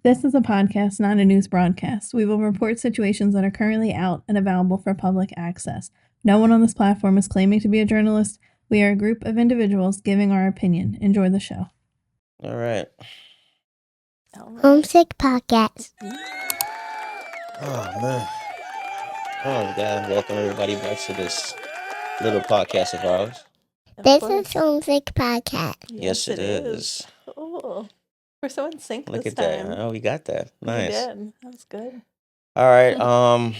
This is a podcast, not a news broadcast. We will report situations that are currently out and available for public access. No one on this platform is claiming to be a journalist. We are a group of individuals giving our opinion. Enjoy the show. All right. Homesick Podcast. Oh, man. Oh, God. Welcome everybody back to this little podcast of ours. This is Homesick Podcast. Yes, it is. Oh, we're so in sync Look this at that. time. Oh, we got that. Nice. We did. That was good. All right.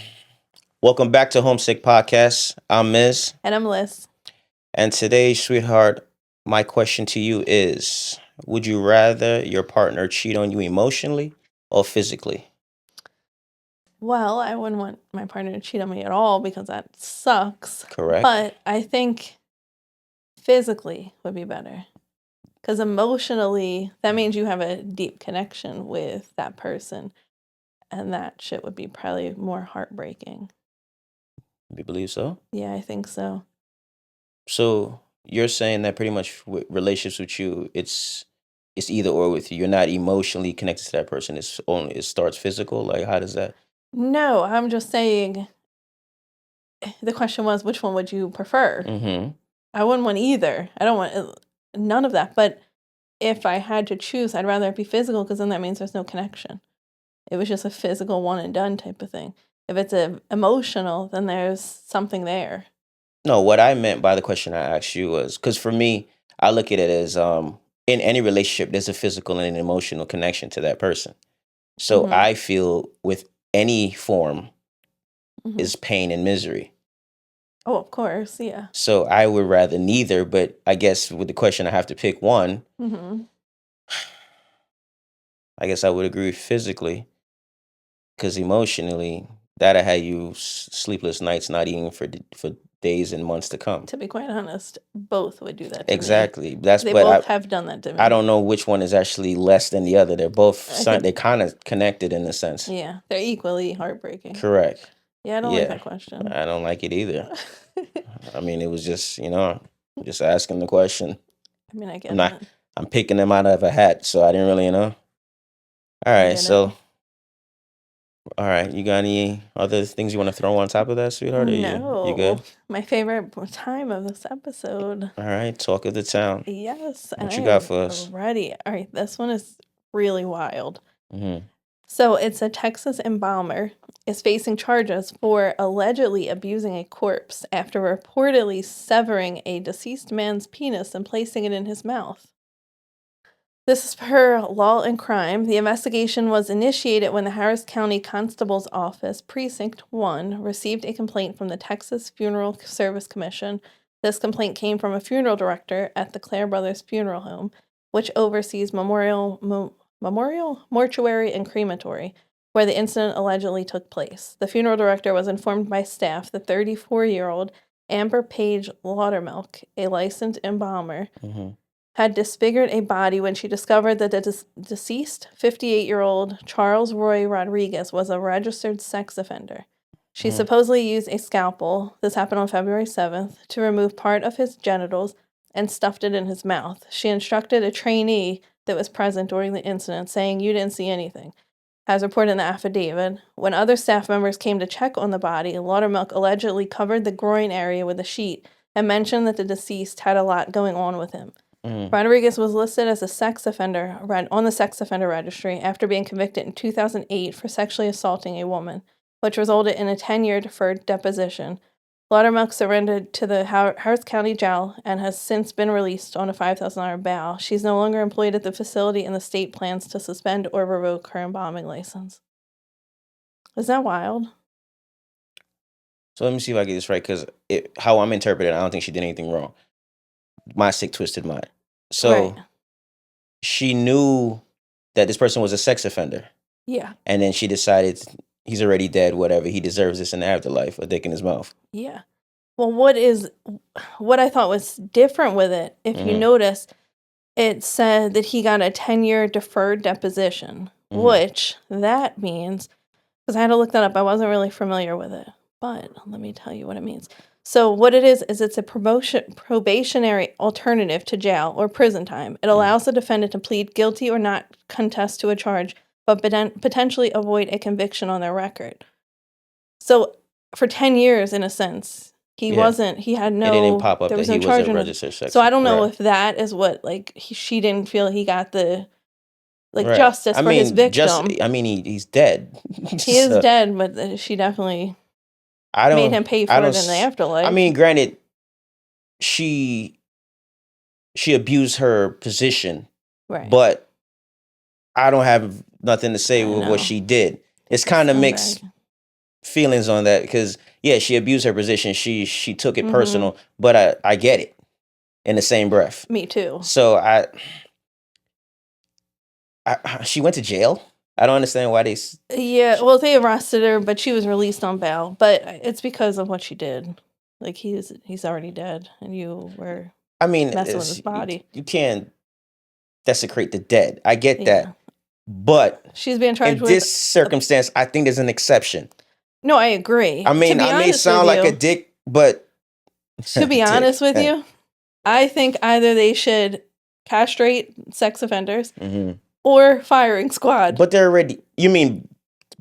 Welcome back to Homesick Podcast. I'm Miz. And I'm Liz. And today, sweetheart, my question to you is, would you rather your partner cheat on you emotionally or physically? Well, I wouldn't want my partner to cheat on me at all because that sucks. Correct. But I think physically would be better. Because emotionally, that means you have a deep connection with that person. And that shit would be probably more heartbreaking. You believe so? Yeah, I think so. So you're saying that pretty much with relationships with you, it's either or with you. You're not emotionally connected to that person. It starts physical. Like, how does that? No, I'm just saying, the question was, which one would you prefer? Mm-hmm. I wouldn't want either. I don't want none of that. But if I had to choose, I'd rather it be physical because then that means there's no connection. It was just a physical one and done type of thing. If it's emotional, then there's something there. No, what I meant by the question I asked you was, because for me, I look at it as in any relationship, there's a physical and an emotional connection to that person. So Mhm. I feel with any form Mhm. is pain and misery. Oh, of course, yeah. So I would rather neither, but I guess with the question I have to pick one, Mm-hmm. I guess I would agree physically, because emotionally, that'll have you sleepless nights, not eating for days and months to come. To be quite honest, both would do that to me. Exactly. That's They but both have done that to me. I don't know which one is actually less than the other. They're both I think- they're kind of connected in a sense. Yeah, they're equally heartbreaking. Correct. Yeah, I don't like that question. I don't like it either. I mean, it was just just asking the question. I mean, I get I'm not. it. I'm picking them out of a hat, so I didn't really know. All right, get all right. You got any other things you want to throw on top of that, sweetheart? Or No, you good? My favorite time of this episode. All right, talk of the town. Yes, What you got for us? Ready. All right, this one is really wild. Mm-hmm. So it's a Texas embalmer is facing charges for allegedly abusing a corpse after reportedly severing a deceased man's penis and placing it in his mouth. This is per Law and Crime. The investigation was initiated when the Harris County Constable's Office, Precinct 1, received a complaint from the Texas Funeral Service Commission. This complaint came from a funeral director at the Clare Brothers Funeral Home, which oversees memorial, mortuary, and crematory, where the incident allegedly took place. The funeral director was informed by staff that 34-year-old Amber Page Laudermilk, a licensed embalmer, had disfigured a body when she discovered that the deceased 58-year-old Charles Roy Rodriguez was a registered sex offender. She supposedly used a scalpel, this happened on February 7th, to remove part of his genitals and stuffed it in his mouth. She instructed a trainee that was present during the incident, saying, "You didn't see anything." As reported in the affidavit, when other staff members came to check on the body, Laudermilk allegedly covered the groin area with a sheet and mentioned that the deceased had a lot going on with him. Rodriguez was listed as a sex offender on the sex offender registry after being convicted in 2008 for sexually assaulting a woman, which resulted in a 10-year deferred deposition. Laudermilk surrendered to the Harris County Jail and has since been released on a $5,000 bail. She's no longer employed at the facility, and the state plans to suspend or revoke her embalming license. Is that wild? So let me see if I get this right, because how I'm interpreting, I don't think she did anything wrong. My sick, twisted mind. So she knew that this person was a sex offender. Yeah. And then she decided he's already dead, whatever. He deserves this in the afterlife, a dick in his mouth. Yeah. Well, what I thought was different with it, if you notice, it said that he got a 10-year deferred deposition, which that means, because I had to look that up, I wasn't really familiar with it, but let me tell you what it means. So what it is it's a probationary alternative to jail or prison time. It allows the defendant to plead guilty or not contest to a charge but potentially avoid a conviction on their record. So for 10 years, in a sense, he had no, it didn't pop up there was that no he charge was a on him. registered sex. So I don't know right. if that is what, like, she didn't feel he got the, like, Right. justice for his victim. He's dead. He is dead, but she definitely made him pay for it in the afterlife. I mean, granted, she abused her position, right. but I don't have nothing to say with what she did. It's kind of mixed feelings on that because, yeah, she abused her position. She took it personal, but I get it in the same breath. Me too. So she went to jail. I don't understand why they. Yeah, well, they arrested her, but she was released on bail. But it's because of what she did. Like, he's already dead, and you were messing with his body. You can't desecrate the dead. I get that. But she's being charged in with this circumstance, I think there's an exception. No, I agree. I mean, I may sound like a dick, but to be honest with you, I think either they should castrate sex offenders or firing squad. But they're already. You mean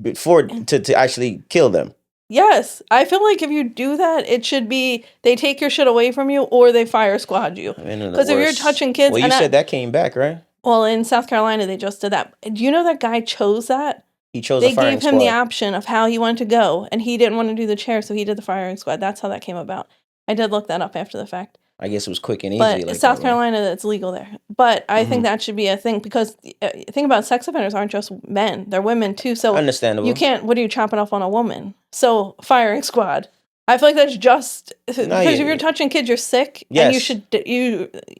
before to actually kill them? Yes, I feel like if you do that, it should be they take your shit away from you or they fire squad you. Because if you're touching kids, well, you said that came back, right? Well, in South Carolina, they just did that. Do you know that guy chose that? He chose. They gave him the option of how he wanted to go, and he didn't want to do the chair, so he did the firing squad. That's how that came about. I did look that up after the fact. I guess it was quick and easy. But like South Carolina, that's legal there. But I think that should be a thing because the thing about sex offenders aren't just men; they're women too. So understandable. You can't. What are you chopping off on a woman? So firing squad. I feel like that's just because if you're touching kids, you're sick, and you should pay.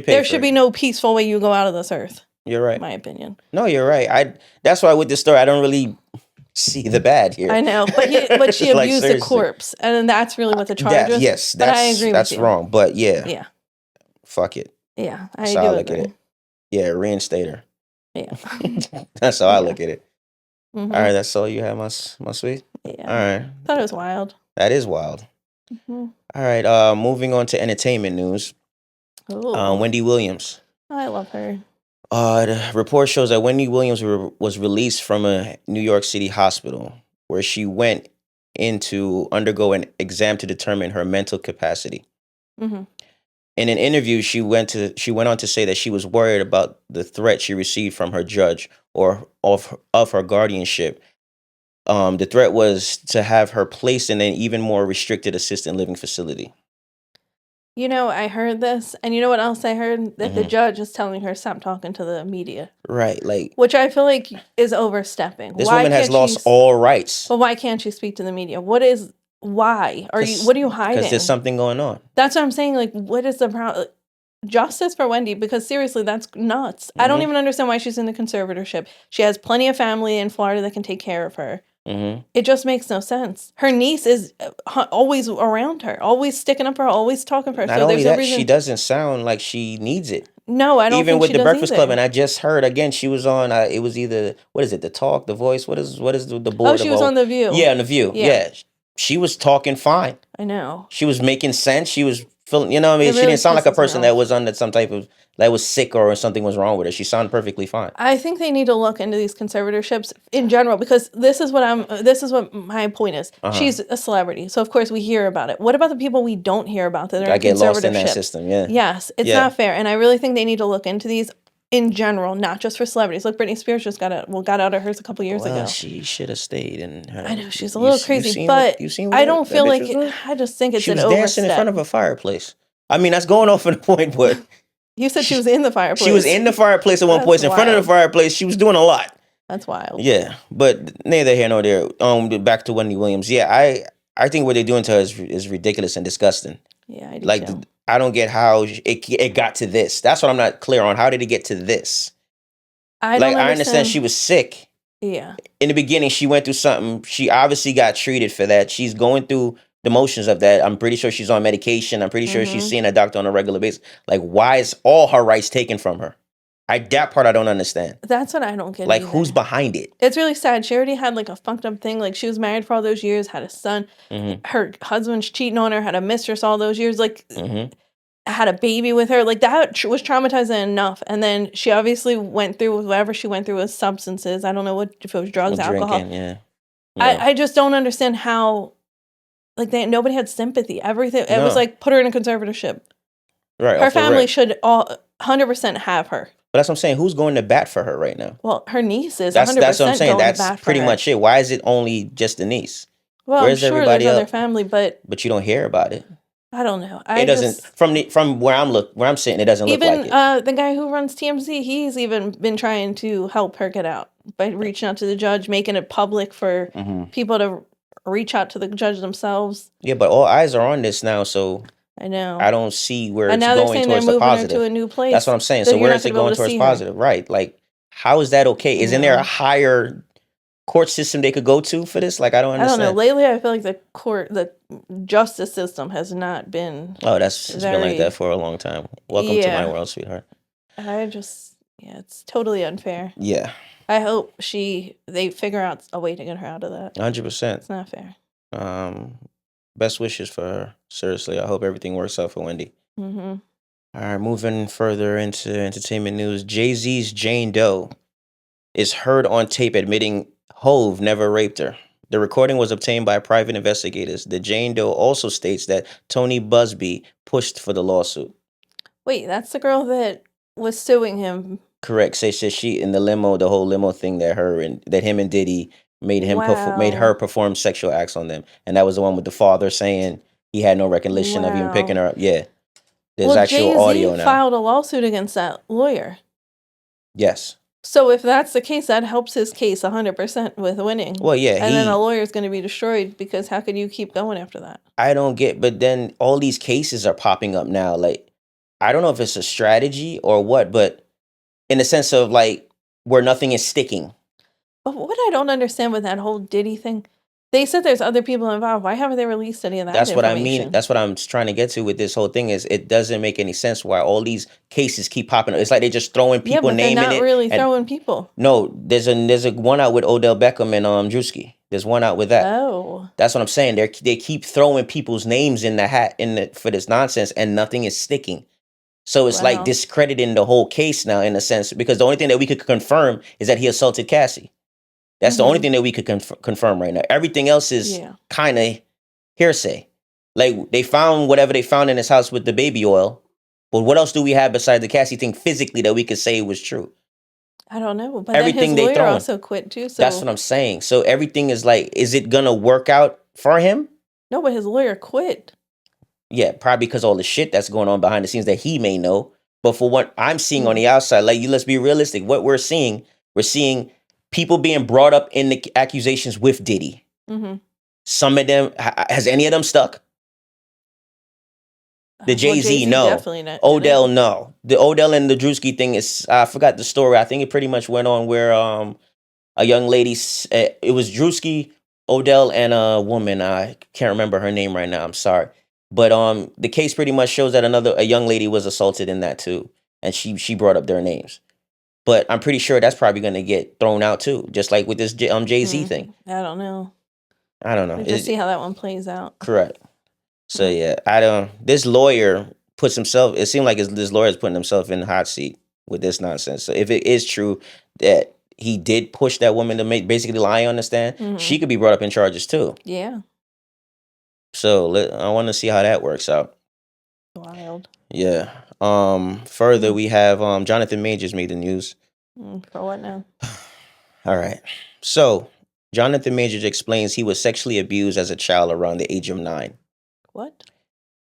There should be no peaceful way you go out of this earth. You're right. In my opinion. No, you're right. That's why with this story, I don't really see the bad here. I know, but she like, abused seriously. the corpse, and that's really what the charge is. Yes, but I agree that's with you. wrong. But yeah, fuck it. Yeah, that's how I look at it. Yeah, reinstate her. Yeah, that's how I look at it. Mm-hmm. All right, that's all you have, my sweet. Yeah. All right. Thought it was wild. That is wild. Mm-hmm. All right. Moving on to entertainment news. Wendy Williams. I love her. The report shows that Wendy Williams was released from a New York City hospital where she went in to undergo an exam to determine her mental capacity. Mm-hmm. In an interview, she went on to say that she was worried about the threat she received from her judge or of her guardianship. The threat was to have her placed in an even more restricted assisted living facility. You know, I heard this, and you know what else I heard? That the judge is telling her stop talking to the media. Right, like which I feel like is overstepping. This woman has lost all rights. But why can't she speak to the media? What are you hiding? Because there's something going on. That's what I'm saying. Like, what is the problem? Justice for Wendy, because seriously, that's nuts. I don't even understand why she's in the conservatorship. She has plenty of family in Florida that can take care of her. It just makes no sense. Her niece is always around her, always sticking up for her, always talking for her. Not only that, she doesn't sound like she needs it. No, I don't. Even think with she the does Breakfast either. Club, and I just heard again she was on. It was either what is it, The Talk, The Voice? What is the board? Oh, she was on The View. Yeah, on The View. Yeah, she was talking fine. I know. She was making sense. She was feeling. You know what I mean? She didn't sound like a person that was under some type of that was sick or something was wrong with her. She sounded perfectly fine. I think they need to look into these conservatorships in general because this is what my point is. She's a celebrity, so of course we hear about it. What about the people we don't hear about that are in get lost in conservatorship? that system. Yeah. Yes, it's not fair, and I really think they need to look into these in general, not just for celebrities. Look, Britney Spears just got out of hers a couple years ago. She should have stayed in her. I know she's a little crazy, but I don't feel like I just think it's an overstep. She was dancing in front of a fireplace. I mean, that's going off at a point, but you said she was in the fireplace. She was in the fireplace at one point. In front of the fireplace, she was doing a lot. That's wild. Yeah, but neither here nor there. Back to Wendy Williams. Yeah, I think what they're doing to her is ridiculous and disgusting. Yeah, I do too. I don't get how it got to this. That's what I'm not clear on. How did it get to this? I understand she was sick. Yeah. In the beginning, she went through something. She obviously got treated for that. She's going through the motions of that. I'm pretty sure she's on medication. I'm pretty sure she's seeing a doctor on a regular basis. Like, why is all her rights taken from her? That part I don't understand. That's what I don't get. Like, either. Who's behind it? It's really sad. She already had like a funked up thing. Like, she was married for all those years, had a son. Her husband's cheating on her, had a mistress all those years. Like, had a baby with her. Like, that was traumatizing enough. And then she obviously went through whatever she went through with substances. I don't know if it was drugs, alcohol. Drinking, yeah. I just don't understand how, like, nobody had sympathy. Everything, it was like, put her in a conservatorship. Right. Her family should all 100% have her. But that's what I'm saying. Who's going to bat for her right now? Well, her niece is 100% That's what I'm saying. going to bat That's for pretty her. much it. Why is it only just the niece? Well, Where's I'm sure everybody there's else? other family, but you don't hear about it. I don't know. It doesn't from where I'm sitting. It doesn't look like it. Even the guy who runs TMZ, he's even been trying to help her get out by reaching out to the judge, making it public for people to reach out to the judge themselves. Yeah, but all eyes are on this now, so I know. I don't see where and it's now going they're saying towards they're the moving positive. her to a new place. That's what I'm saying. So where is it going towards positive? Right. Like, how is that okay? Isn't there a higher court system they could go to for this? Like, I don't understand. I don't know. Lately, I feel like the justice system has not been. Oh, it's been like that for a long time. Welcome to my world, sweetheart. It's totally unfair. Yeah. I hope they figure out a way to get her out of that. 100%. It's not fair. Best wishes for her. Seriously, I hope everything works out for Wendy. Mm-hmm. All right, moving further into entertainment news. Jay-Z's Jane Doe is heard on tape admitting Hove never raped her. The recording was obtained by private investigators. The Jane Doe also states that Tony Busby pushed for the lawsuit. Wait, that's the girl that was suing him. Correct. Says she in the limo, the whole limo thing that him and Diddy made her perform sexual acts on them, and that was the one with the father saying he had no recollection of even picking her up. Yeah, there's actual Jay-Z audio now. Filed a lawsuit against that lawyer. Yes. So if that's the case, that helps his case 100% with winning. Well, yeah, and then the lawyer's going to be destroyed because how could you keep going after that? I don't get, but then all these cases are popping up now. Like, I don't know if it's a strategy or what, but in the sense of like where nothing is sticking. But what I don't understand with that whole Diddy thing, they said there's other people involved. Why haven't they released any of that That's what I information? mean. That's what I'm trying to get to with this whole thing is it doesn't make any sense why all these cases keep popping up. It's like they're just throwing people naming it. They're not really throwing people. No, there's a one out with Odell Beckham and Drewski. There's one out with that. Oh. That's what I'm saying. They keep throwing people's names in the hat for this nonsense and nothing is sticking. So it's like discrediting the whole case now in a sense because the only thing that we could confirm is that he assaulted Cassie. That's the only thing that we could confirm right now. Everything else is kind of hearsay. Like, they found whatever they found in his house with the baby oil. But what else do we have besides the Cassie thing physically that we could say was true? I don't know. But everything then his lawyer also quit too. So that's what I'm saying. So everything is like, is it going to work out for him? No, but his lawyer quit. Yeah, probably because all the shit that's going on behind the scenes that he may know. But for what I'm seeing on the outside, like, let's be realistic. What we're seeing people being brought up in the accusations with Diddy. Mm-hmm. Some of them, has any of them stuck? The Jay-Z, no. Definitely not. Odell, no. The Odell and the Drewski thing is, I forgot the story. I think it pretty much went on where a young lady, it was Drewski, Odell, and a woman. I can't remember her name right now. I'm sorry. But the case pretty much shows that a young lady was assaulted in that too. And she brought up their names. But I'm pretty sure that's probably going to get thrown out too, just like with this Jay-Z thing. I don't know. Just see how that one plays out. Correct. So yeah, this lawyer puts himself. It seemed like this lawyer is putting himself in the hot seat with this nonsense. So if it is true that he did push that woman to basically lie on the stand, she could be brought up in charges too. Yeah. So I want to see how that works out. Wild. Yeah. Further, we have Jonathon Majors made the news. For what now? All right. So Jonathon Majors explains he was sexually abused as a child around the age of 9. What?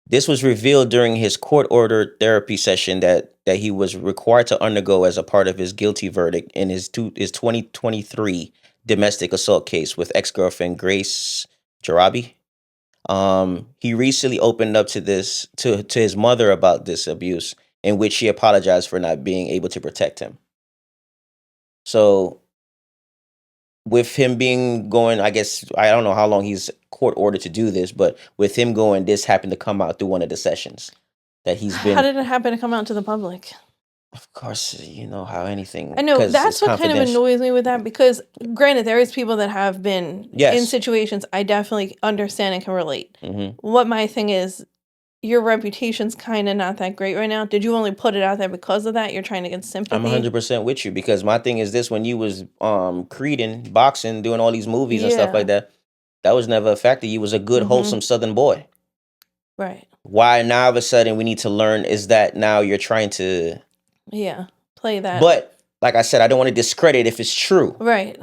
This was revealed during his court-ordered therapy session that he was required to undergo as a part of his guilty verdict in his 2023 domestic assault case with ex-girlfriend Grace Jarabi. He recently opened up to his mother about this abuse, in which she apologized for not being able to protect him. So, with him going, I guess, I don't know how long he's court ordered to do this, but with him going, this happened to come out through one of the sessions that he's been. How did it happen to come out to the public? Of course, you know how anything. I know, that's what kind of annoys me with that, because granted, there is people that have been in situations I definitely understand and can relate. Mm-hmm. What my thing is, your reputation's kind of not that great right now. Did you only put it out there because of that? You're trying to get sympathy? I'm 100% with you, because my thing is this: when you was creeding, boxing, doing all these movies and stuff like that was never a factor. You was a good, wholesome Southern boy. Right. Why now all of a sudden we need to learn is that now you're trying to play that. But like I said, I don't want to discredit if it's true. Right.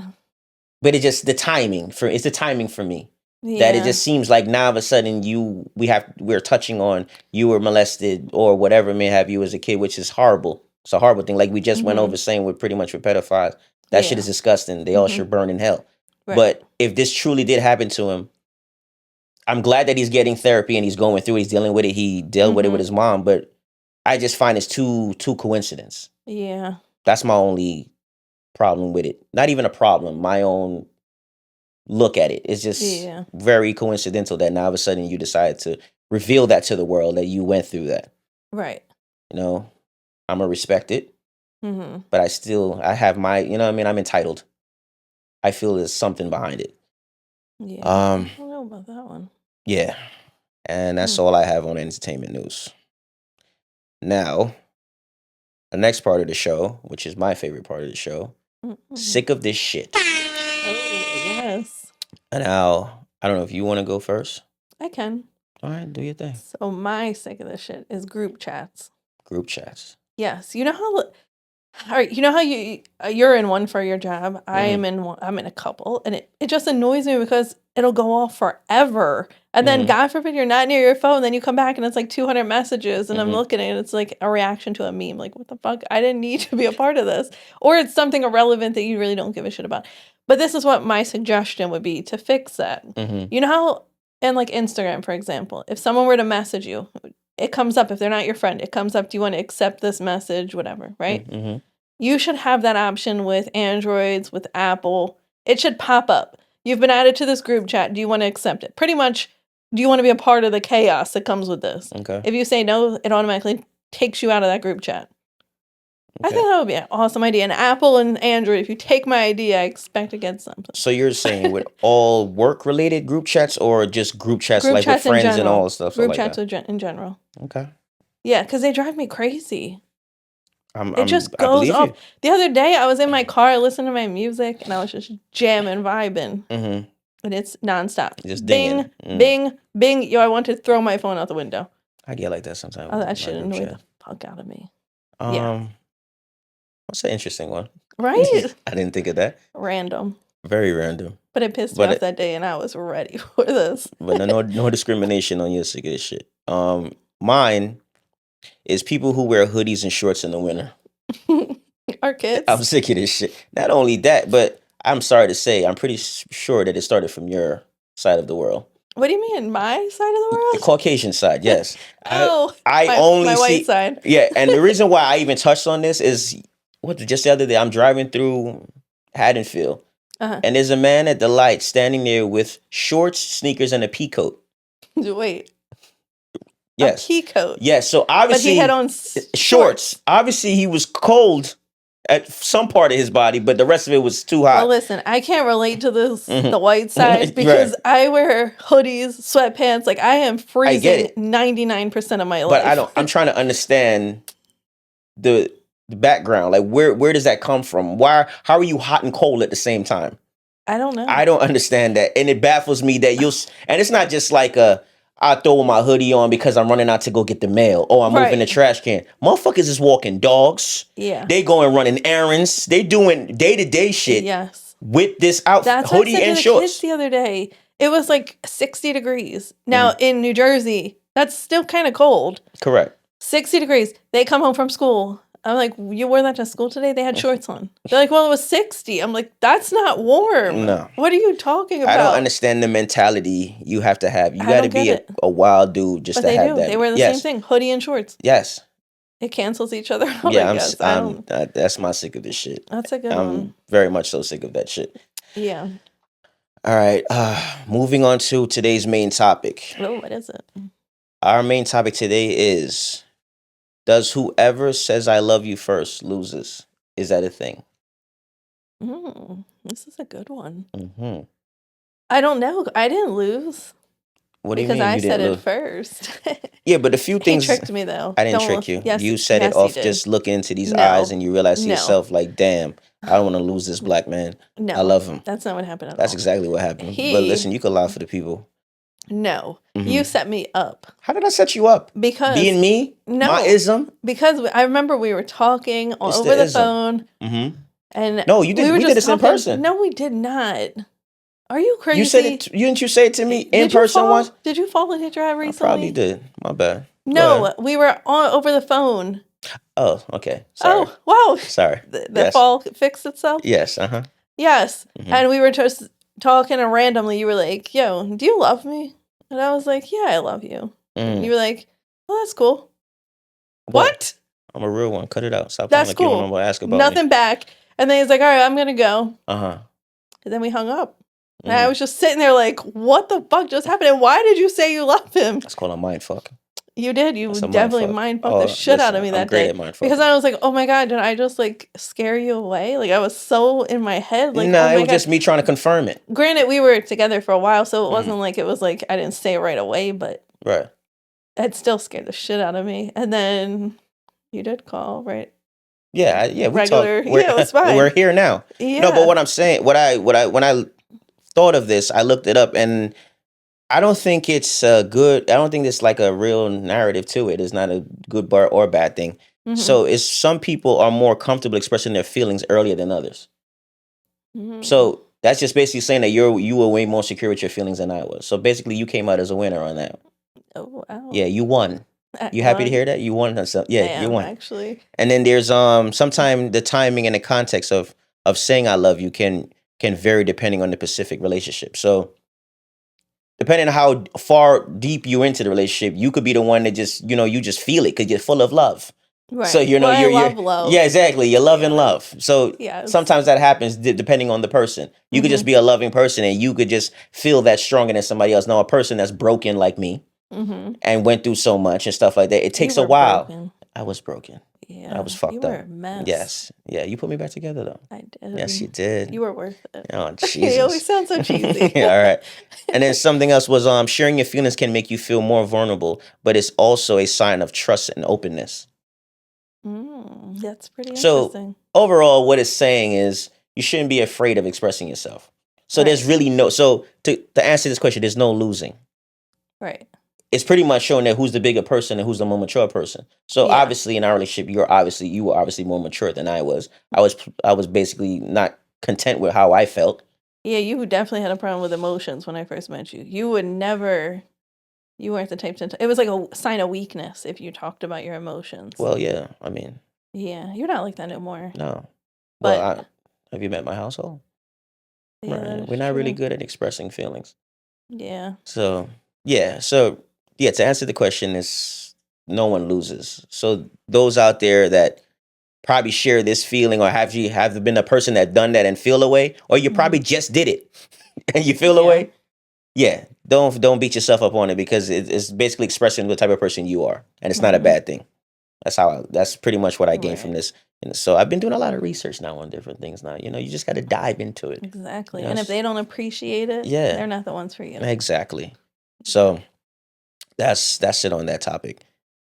But it's just the timing for me. Yeah. That it just seems like now all of a sudden we're touching on you were molested or whatever may have you as a kid, which is horrible. It's a horrible thing. Like we just went over saying with pedophiles. That shit is disgusting. They all should burn in hell. Right. But if this truly did happen to him, I'm glad that he's getting therapy and he's going through it. He's dealing with it. He dealt with it with his mom, but I just find it's too coincidence. Yeah. That's my only problem with it. Not even a problem. My own look at it. It's just very coincidental that now all of a sudden you decide to reveal that to the world that you went through that. Right. You know, I'm gonna respect it, but I have my, you know what I mean? I'm entitled. I feel there's something behind it. Yeah. I don't know about that one. Yeah. And that's all I have on entertainment news. Now, the next part of the show, which is my favorite part of the show, sick of this shit. Oh, yes. Now, I don't know if you want to go first. I can. All right, do your thing. So my sick of this shit is group chats. Group chats. Yes. You know how... All right, you know how you're in one for your job? I'm in a couple, and it just annoys me because it'll go off forever. And then, God forbid, you're not near your phone, then you come back and it's like 200 messages, and I'm looking at it, and it's like a reaction to a meme. Like, what the fuck? I didn't need to be a part of this. Or it's something irrelevant that you really don't give a shit about. But this is what my suggestion would be to fix that. You know how, in like Instagram, for example, if someone were to message you, it comes up. If they're not your friend, it comes up, do you want to accept this message, whatever, right? You should have that option with Androids, with Apple. It should pop up. You've been added to this group chat. Do you want to accept it? Pretty much, do you want to be a part of the chaos that comes with this? Okay. If you say no, it automatically takes you out of that group chat. Okay. I think that would be an awesome idea. And Apple and Android, if you take my idea, I expect to get something. So you're saying with all work-related group chats or just group chats like with friends and all stuff? Group chats in general. Okay. Yeah, because they drive me crazy. It just goes off. The other day, I was in my car listening to my music, and I was just jamming, vibing. And it's nonstop. Just bing, bing, bing. Yo, I want to throw my phone out the window. I get like that sometimes. Oh, that shit annoy the fuck out of me. Yeah. That's an interesting one. Right? I didn't think of that. Random. Very random. But it pissed me off that day, and I was ready for this. But no discrimination on your sick of this shit. Mine is people who wear hoodies and shorts in the winter. Our kids. I'm sick of this shit. Not only that, but I'm sorry to say, I'm pretty sure that it started from your side of the world. What do you mean, my side of the world? The Caucasian side, yes. My white side. Yeah, and the reason why I even touched on this is, just the other day, I'm driving through Haddonfield, and there's a man at the light standing there with shorts, sneakers, and a pea coat. Wait. Yes. A pea coat. Yes, so obviously... But he had on shorts. Obviously, he was cold at some part of his body, but the rest of it was too hot. Well, listen, I can't relate to this, the white side, because I wear hoodies, sweatpants. Like, I am freezing 99% of my life. But I'm trying to understand the background. Like, where does that come from? How are you hot and cold at the same time? I don't know. I don't understand that. And it baffles me that and it's not just like I throw my hoodie on because I'm running out to go get the mail. Or I'm moving the trash can. Motherfuckers is walking dogs. Yeah. They going running errands. They doing day-to-day shit. Yes. With this outfit, hoodie and shorts. Kids the other day, it was like 60 degrees. Now in New Jersey, that's still kind of cold. Correct. 60 degrees. They come home from school. I'm like, you wore that to school today? They had shorts on. They're like, well, it was 60. I'm like, that's not warm. No. What are you talking about? I don't understand the mentality you have to have. You got to be a wild dude just to have that. They wear the same thing, hoodie and shorts. Yes. It cancels each other out, yeah, I guess. That's my sick of this shit. That's a good one. I'm very much so sick of that shit. Yeah. All right. Moving on to today's main topic. Oh, what is it? Our main topic today is... Does whoever says I love you first loses? Is that a thing? This is a good one. I don't know. I didn't lose. What do you Because mean I you said didn't it lose? first. Yeah, but a few He things tricked me though. I didn't Don't trick you. Yes, You said it yes, he off did. just looking into these No. eyes, and you realize to No. yourself, like, damn, I don't want to lose this black man. No, I love him. that's not what happened at That's all. exactly what happened. But listen, you could lie for the people. No, Mhm. you set me up How did I set you up? because Being me? No. My ism? because I remember we were talking It's over the ism. phone, Mm-hmm. and No, you did. we were We just did this in talking. person. No, we did not. Are you crazy? You said it. Didn't you say it to me in Did you person fall? once? Did you fall and hit your head I recently? probably did. My bad. Go No, ahead. we were over the phone. Oh, okay. Sorry. Oh, wow. Sorry. The Yes. fall fixed itself? Yes. Uh huh. Yes. Mhm. And we were just talking, and randomly you were like, yo, do you love me? And I was like, yeah, I love you. And you were like, well, that's cool. What? I'm a real one. Cut it out. Stop That's like you don't know cool. what to ask about Nothing back. And then he's like, all right, I'm going to go. Uh-huh. And then we hung up. And I was just sitting there like, what the fuck just happened? And why did you say you love him? That's called a mind fuck. You did. You That's a definitely mind mind fucked the shit out of me I'm that great day. at mind fucking. Because I was like, oh my God, did I just like scare you away? Like I was so in my head. Like, no, oh my it was God. just me trying to confirm it. Granted, we were together for a while, so it wasn't like it was like I didn't say it right away, but Right. it still scared the shit out of me. And then you did call, right? Yeah, we Regular. talked. Yeah, it was fine. We're here now. Yeah. No, but what I'm saying, when I thought of this, I looked it up, and I don't think it's good. I don't think there's like a real narrative to it. It's not a good or bad thing. Mhm. So it's some people are more comfortable expressing their feelings earlier than others. Mhm. So that's just basically saying that you were way more secure with your feelings than I was. So basically, you came out as a winner on that. Oh wow. Yeah, you won. You happy to hear that? You won on something. Yeah, you won. Actually. And then there's sometimes the timing and the context of saying I love you can vary depending on the specific relationship. So depending on how far deep you're into the relationship, you could be the one that just you just feel it because you're full of love. Right. So I love love. Yeah, exactly. You're loving love. So Yes. sometimes that happens depending on the person. You could just be a loving person and you could just feel that stronger than somebody else. Now a person that's broken like me and went through so much and stuff like that, it takes a while. Broken. I was broken. Yeah. I was fucked you up. were a mess. Yes. Yeah, you put me back together though. I did. Yes, you did. You were worth it. Oh, Jesus. You always sound so cheesy. All right. And then something else was sharing your feelings can make you feel more vulnerable, but it's also a sign of trust and openness. That's pretty So interesting. overall, what it's saying is you shouldn't be afraid of expressing yourself. So there's really to answer this question, there's no losing. Right. It's pretty much showing that who's the bigger person and who's the more mature person. So obviously in our relationship, you were obviously more mature than I was. I was basically not content with how I felt. Yeah, you definitely had a problem with emotions when I first met you. You weren't the type to, it was like a sign of weakness if you talked about your emotions. Well, yeah, I mean. Yeah, you're not like that anymore. No. But, well, have you met my household? Yeah, Right. We're not really good at expressing feelings. Yeah. So, to answer the question is no one loses. So those out there that probably share this feeling or have been a person that done that and feel away, or you probably just did it and you feel away. Yeah, don't beat yourself up on it because it's basically expressing the type of person you are, and it's not a bad thing. That's pretty much what I gained from this. And so I've been doing a lot of research now on different things now. You just got to dive into it. Exactly. And if they don't appreciate it, yeah, they're not the ones for you. Exactly. So that's it on that topic.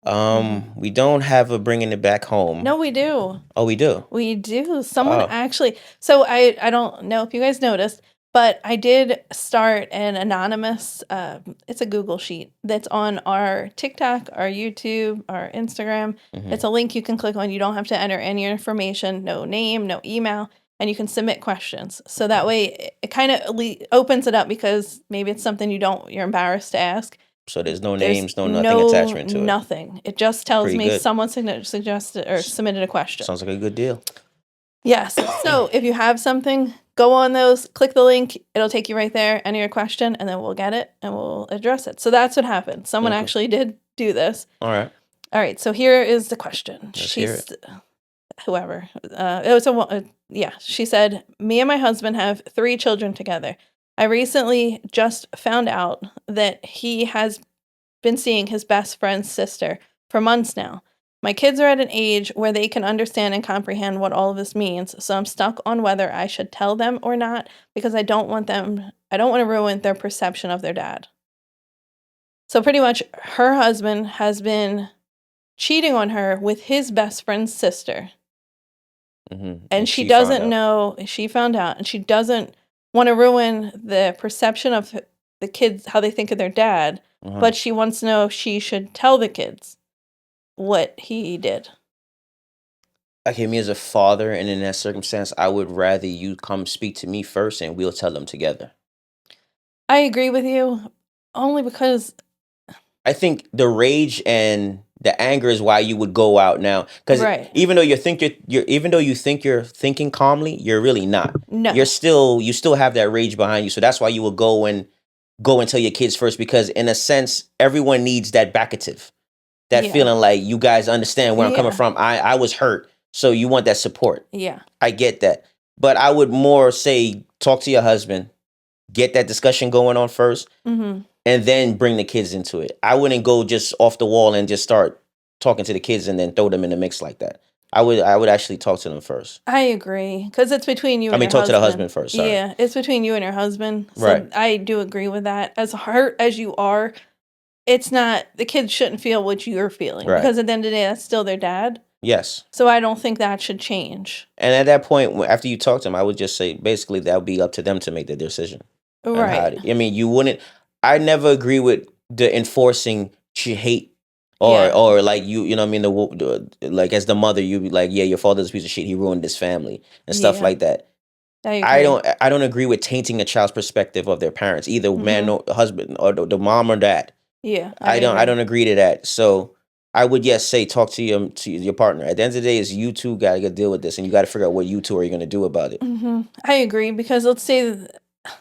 We don't have a bringing it back home. No, we do. Oh, we do? We do. Someone actually, so I don't know if you guys noticed, but I did start an anonymous, it's a Google sheet that's on our TikTok, our YouTube, our Instagram. It's a link you can click on. You don't have to enter any information, no name, no email, and you can submit questions. So that way it kind of opens it up because maybe it's something you're embarrassed to ask. So there's no names, nothing attachment to it. Nothing. It just tells Pretty me good. someone suggested or submitted a question. Sounds like a good deal. Yes. So if you have something, go on those, click the link. It'll take you right there, enter your question, and then we'll get it and we'll address it. So that's what happened. Someone actually did do this. All right. So here is the question. Let's hear it. Whoever. It was she said, me and my husband have 3 children together. I recently just found out that he has been seeing his best friend's sister for months now. My kids are at an age where they can understand and comprehend what all of this means, so I'm stuck on whether I should tell them or not because I don't want to ruin their perception of their dad. So pretty much her husband has been cheating on her with his best friend's sister. Mm-hmm. And she doesn't know, she found out, and she doesn't want to ruin the perception of the kids, how they think of their dad, but she wants to know if she should tell the kids what he did. Okay, me as a father, and in that circumstance, I would rather you come speak to me first and we'll tell them together. I agree with you, only because I think the rage and the anger is why you would go out now. Because even though you think you're thinking calmly, you're really not. No. You still have that rage behind you. So that's why you will go and tell your kids first, because in a sense, everyone needs that backative. That feeling like you guys understand where I'm coming from. I was hurt. So you want that support. Yeah. I get that. But I would more say talk to your husband, get that discussion going on first. Mm-hmm. And then bring the kids into it. I wouldn't go just off the wall and just start talking to the kids and then throw them in the mix like that. I would actually talk to them first. I agree, because it's between you and your husband. Talk to the husband first, sorry. Yeah, it's between you and your husband. So right. I do agree with that. As hurt as you are, it's not, the kids shouldn't feel what you're feeling. Right. Because at the end of the day, that's still their dad. Yes. So I don't think that should change. And at that point, after you talk to them, I would just say, basically, that would be up to them to make the decision. Right. I mean, you wouldn't, I never agree with the enforcing hate or like you know what I mean, the like as the mother you be like, yeah, your father's a piece of shit, he ruined this family and stuff like that. I don't agree with tainting a child's perspective of their parents, either man or husband or the mom or dad. Yeah. I don't agree to that. So I would say talk to your partner. At the end of the day, is you two got to deal with this, and you got to figure out what you two are going to do about it. Mm-hmm. I agree, because let's say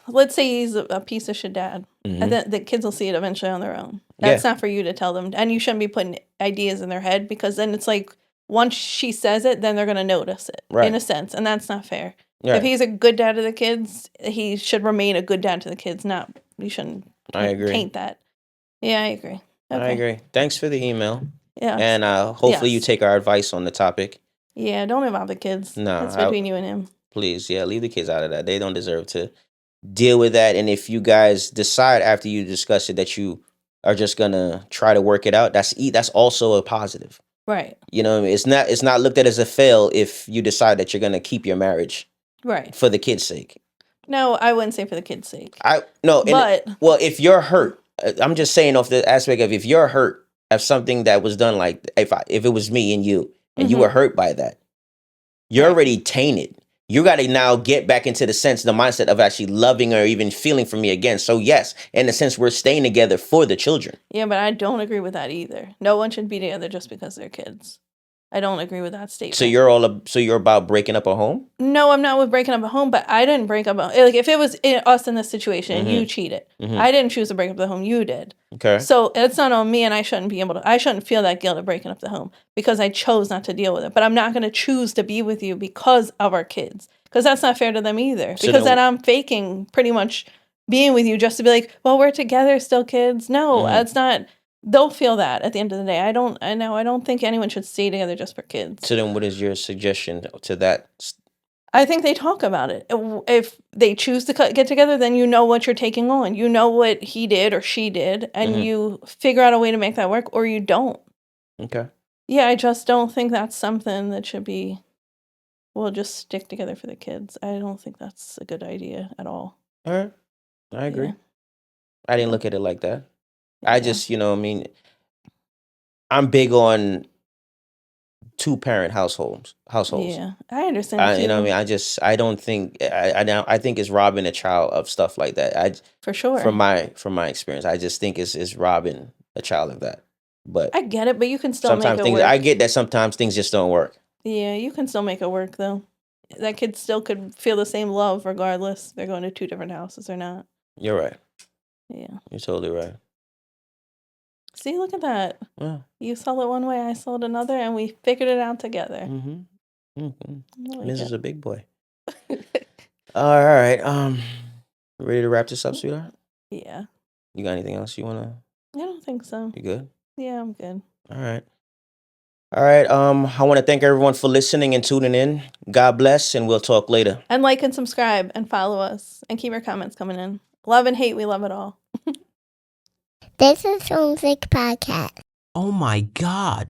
he's a piece of shit dad, and then the kids will see it eventually on their own. That's not for you to tell them, and you shouldn't be putting ideas in their head, because then it's like once she says it, then they're going to notice it, in a sense, and that's not fair. Right. If he's a good dad to the kids, he should remain a good dad to the kids. You shouldn't paint that. Yeah, I agree. Okay. I agree. Thanks for the email. Yeah, and hopefully you take our advice on the topic. Yeah, don't involve the kids. No, it's between you and him. Please, leave the kids out of that. They don't deserve to deal with that. And if you guys decide after you discuss it that you are just gonna try to work it out, that's also a positive. Right. You know, it's not looked at as a fail if you decide that you're gonna keep your marriage. Right. For the kids' sake. No, I wouldn't say for the kids' sake. If you're hurt, I'm just saying off the aspect of if you're hurt of something that was done, like if it was me and you and you were hurt by that, you're already tainted. You got to now get back into the mindset of actually loving or even feeling for me again. So yes, in a sense, we're staying together for the children. Yeah, but I don't agree with that either. No one should be together just because they're kids. I don't agree with that statement. So you're about breaking up a home? No, I'm not with breaking up a home, but I didn't break up like if it was us in this situation and you cheated, I didn't choose to break up the home, you did. Okay. So it's not on me, and I shouldn't feel that guilt of breaking up the home because I chose not to deal with it. But I'm not going to choose to be with you because of our kids, because that's not fair to them either. Because then I'm faking pretty much being with you just to be like, well, we're together still, kids. No, that's not. They'll feel that at the end of the day. I don't think anyone should stay together just for kids. So then what is your suggestion to that? I think they talk about it. If they choose to get together, then you know what you're taking on. You know what he did or she did, and you figure out a way to make that work, or you don't. Okay. Yeah, I just don't think that's something that should be, we'll just stick together for the kids. I don't think that's a good idea at all. All right. I agree. Yeah. I didn't look at it like that. I just, I'm big on 2-parent households. Yeah, I understand. You know what I mean? I don't think, I think it's robbing a child of stuff like that. For sure. From my experience, I just think it's robbing a child of that. But I get it, but you can still make it work. I get that sometimes things just don't work. Yeah, you can still make it work though. That kid still could feel the same love regardless they're going to 2 different houses or not. You're right. Yeah. You're totally right. See, look at that. Yeah. You saw it one way, I saw it another, and we figured it out together. Mm-hmm. This is a big boy. All right. Ready to wrap this up, sweetheart? Yeah. You got anything else you wanna? I don't think so. You good? Yeah, I'm good. All right. I want to thank everyone for listening and tuning in. God bless, and we'll talk later. And like and subscribe and follow us and keep your comments coming in. Love and hate, we love it all. This is Homesick Podcast. Oh my God.